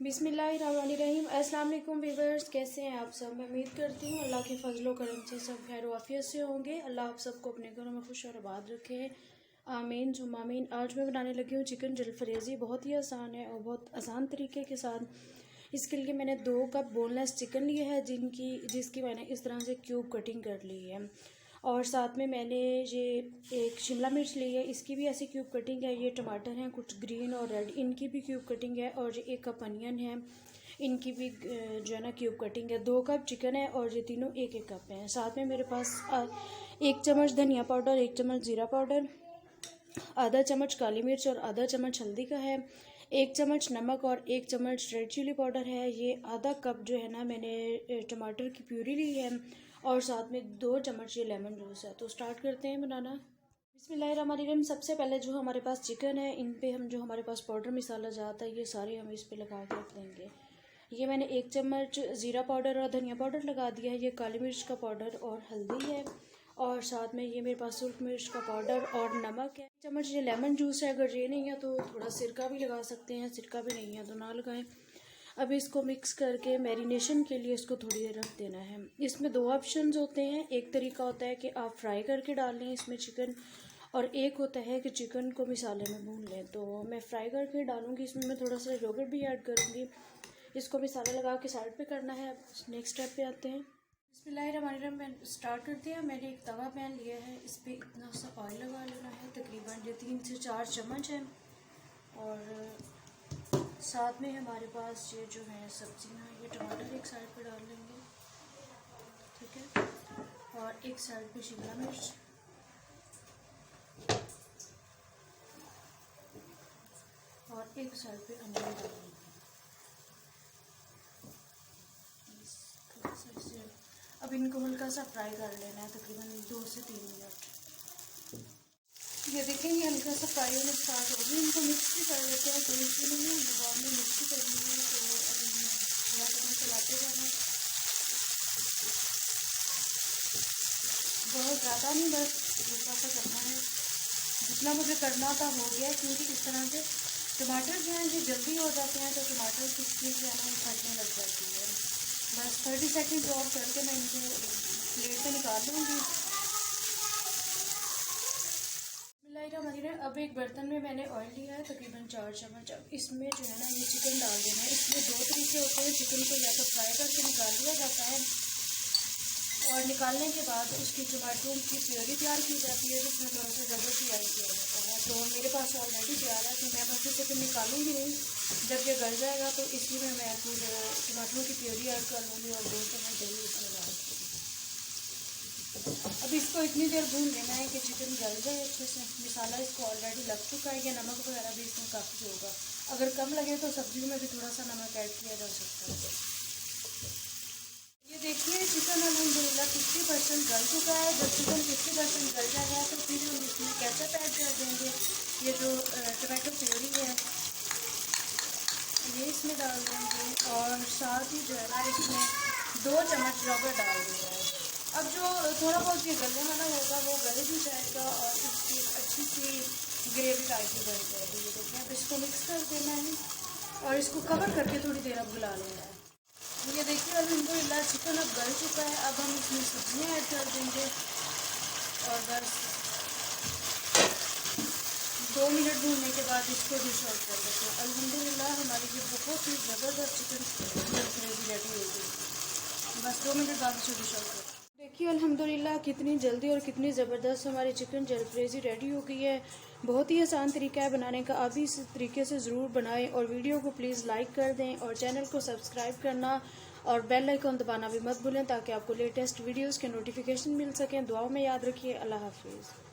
बिस्मिल्लाहिर्रहमानिर्रहीम। अस्सलाम वालेकुम व्यूअर्स, कैसे हैं आप सब। मैं उम्मीद करती हूँ अल्लाह के फजलो करम से सब खैर वाफियत से होंगे। अल्लाह आप सबको अपने घरों में खुश और आबाद रखे, आमीन सुम्मा आमीन। आज मैं बनाने लगी हूँ चिकन जलफरेज़ी। बहुत ही आसान है और बहुत आसान तरीके के साथ। इसके लिए मैंने 2 कप बोनलेस चिकन लिया है जिसकी मैंने इस तरह से क्यूब कटिंग कर ली है। और साथ में मैंने ये एक शिमला मिर्च ली है, इसकी भी ऐसी क्यूब कटिंग है। ये टमाटर हैं कुछ ग्रीन और रेड, इनकी भी क्यूब कटिंग है। और ये 1 कप अनियन है, इनकी भी जो है ना क्यूब कटिंग है। 2 कप चिकन है और ये तीनों 1-1 कप हैं। साथ में मेरे पास 1 चम्मच धनिया पाउडर, 1 चम्मच ज़ीरा पाउडर, आधा चम्मच काली मिर्च और आधा चम्मच हल्दी का है, 1 चम्मच नमक और 1 चम्मच रेड चिली पाउडर है। ये आधा कप जो है ना मैंने टमाटर की प्यूरी ली है और साथ में 2 चम्मच ये लेमन जूस है। तो स्टार्ट करते हैं बनाना। बिस्मिल्लाहिर्रहमानिर्रहीम। सबसे पहले जो हमारे पास चिकन है, इन पे हम जो हमारे पास पाउडर मसाला जाता है ये सारे हम इस पे लगा के रख देंगे। ये मैंने 1 चम्मच ज़ीरा पाउडर और धनिया पाउडर लगा दिया है। ये काली मिर्च का पाउडर और हल्दी है और साथ में ये मेरे पास सुर्ख मिर्च का पाउडर और नमक है। 1 चम्मच ये लेमन जूस है। अगर ये नहीं है तो थोड़ा सिरका भी लगा सकते हैं, सिरका भी नहीं है तो ना लगाएं। अब इसको मिक्स करके मैरिनेशन के लिए इसको थोड़ी देर रख देना है। इसमें 2 ऑप्शंस होते हैं। एक तरीका होता है कि आप फ्राई करके डाल लें इसमें चिकन, और एक होता है कि चिकन को मसाले में भून लें। तो मैं फ्राई करके डालूँगी, इसमें मैं थोड़ा सा योगर्ट भी ऐड करूँगी। इसको मसाला लगा के साइड पे करना है। अब नेक्स्ट स्टेप पे आते हैं। बिस्मिल्लाहिर्रहमानिर्रहीम। मैं स्टार्ट करते हैं। मैंने एक तवा पैन लिया है, इस पर इतना सा ऑयल लगा लेना है, तकरीबन ये 3 से 4 चम्मच है। और साथ में हमारे पास ये जो है सब्जियां, ये टमाटर एक साइड पे डाल लेंगे, ठीक है, और एक साइड पे शिमला मिर्च, और एक साइड पे अनियन डाल देंगे। थोड़ा सा इसे अब इनको हल्का सा फ्राई कर लेना है, तकरीबन 2 से 3 मिनट। ये देखेंगे हल्का सा फ्राई होने स्टार्ट हो गई। इनको मिक्स भी कर लेते हैं, कोई इशू नहीं है, बाद में मिक्स भी करनी है। तो अभी थोड़ा थोड़ा चलाते जाना, बहुत ज़्यादा नहीं, बस हल्का सा करना है। जितना मुझे करना था हो गया, क्योंकि इस तरह से टमाटर जो हैं ये जल्दी हो जाते हैं, तो टमाटर की स्किन जो है ना फटने लग जाती है। बस 30 सेकेंड और करके मैं इनको प्लेट में निकाल लूँगी। अब एक बर्तन में मैंने ऑयल लिया है, तकरीबन 4 चम्मच। अब इसमें जो है ना ये चिकन डाल देना है। इसमें 2 तरीके होते हैं। चिकन को या तो फ्राई करके निकाल लिया जाता है, और निकालने के बाद उसकी टमाटरों की प्योरी तैयार की जाती है, जिसमें थोड़ा सा ज़बर भी ऐड किया जाता है। तो मेरे पास ऑलरेडी तैयार है, तो मैं बस इसे फिर निकालूंगी नहीं। जब ये गल जाएगा तो इसी में मैं फिर टमाटरों की प्योरी ऐड कर लूँगी और 2 चम्मच दही इसमें डाल दूँगी। अब इसको इतनी देर भून लेना है कि चिकन गल जाए अच्छे से। मसाला इसको ऑलरेडी लग चुका है, या नमक वगैरह भी इसमें काफ़ी होगा। अगर कम लगे तो सब्जियों में भी थोड़ा सा नमक ऐड किया जा सकता है। ये देखिए चिकन अल्हम्दुलिल्लाह 50% गल चुका है। जब चिकन 50% गल जाएगा तो फिर हम इसमें केचप ऐड कर देंगे। ये जो टमाटो प्यूरी है ये इसमें डाल देंगे, और साथ ही जो है ना इसमें 2 चम्मच रबर डाल देंगे। अब जो थोड़ा बहुत ये गलने वाला होगा वो गल भी जाएगा और इसकी अच्छी सी ग्रेवी टाइप की बन जाएगी। ये देखिए, अब इसको मिक्स कर देना है और इसको कवर करके थोड़ी देर अब गला लेना है। ये देखिए अल्हम्दुलिल्लाह चिकन अब गल चुका है। अब हम इसमें सब्जियाँ ऐड कर देंगे और बस 2 मिनट भूनने के बाद इसको डिश आउट कर देते हैं। अल्हम्दुलिल्लाह हमारी ये बहुत ही ज़बरदस्त चिकन जलफरेज़ी रेडी हो गई। बस 2 मिनट बाद इसको डिश आउट कर। देखिए अल्हम्दुलिल्लाह कितनी जल्दी और कितनी ज़बरदस्त हमारी चिकन जलफरेज़ी रेडी हो गई है। बहुत ही आसान तरीका है बनाने का। आप भी इस तरीके से ज़रूर बनाएं, और वीडियो को प्लीज़ लाइक कर दें और चैनल को सब्सक्राइब करना और बेल आइकन दबाना भी मत भूलें, ताकि आपको लेटेस्ट वीडियोज़ के नोटिफिकेशन मिल सकें। दुआओं में याद रखिए। अल्लाह हाफिज़।